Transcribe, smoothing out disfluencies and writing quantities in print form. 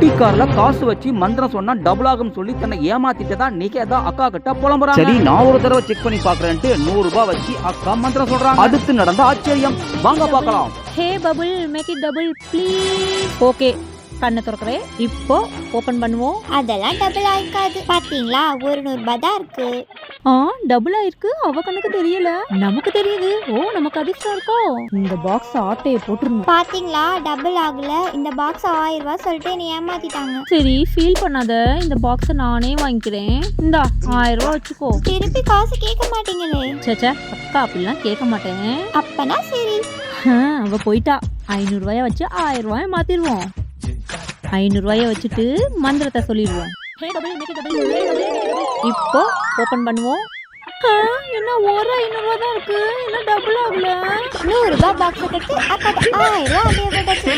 பெட்டி கார்ல காசு வச்சு மந்திரம் சொன்னா டபுள் ஆகும் சொல்லி தன்னை ஏமாத்திட்டதா நிகேதா அக்கா கிட்ட புலம்புறாங்க. சரி நான் ஒரு தடவை செக் பண்ணி பாக்குறேன்ட்டு 100 ரூபாய் வச்சு அக்கா மந்திரம் சொல்றாங்க. அடுத்து நடந்த ஆச்சரியம் வாங்க பார்க்கலாம். Hey bubble make it double please. Okay கண்ணை திறக்கிறேன். இப்போ ஓபன் பண்ணுவோம். அதெல்லாம் டபுள் ஆயிருக்காது. பாத்தீங்களா 100 ரூபாய் தான் இருக்கு. டபுள் ஆயிருக்கு. அவ கண்ணுக்கு தெரியல, நமக்கு தெரியுது. ஓ நமக்கு அதிர்ஷ்டம் இருக்கோ. இந்த பாக்ஸ் ஆட்டையை போட்டுருணும். பாத்தீங்களா டபுள் ஆகல. இந்த பாக்ஸ் 1000 ரூபாய் சொல்லிட்டு என்னை ஏமாத்திட்டாங்க. சரி ஃபீல் பண்ணாத, இந்த பாக்ஸை நானே வாங்கிக்கிறேன். இந்தா 1000 ரூபாய் வச்சுக்கோ. திருப்பி காசு கேட்க மாட்டீங்களே. சேச்சா அக்கா அப்படிலாம் கேட்க மாட்டேன். அப்பனா சரி. அவ போயிட்டா. 500 ரூபாய வச்சு 1000 ரூபாய மாத்திடுவோம். 500 ரூபாய வச்சுட்டு மந்திரத்தை சொல்லிடுவோம். இப்போ ஓபன் பண்ணுவோம். என்ன ஒரு 500 ரூபாய் தான் இருக்கு, என்ன டபுள் ஆகல. 100 ரூபாய் பாக்ஸ் கட்டி அக்கா 1000 ரூபாய் அப்படியே போட்டாச்சு.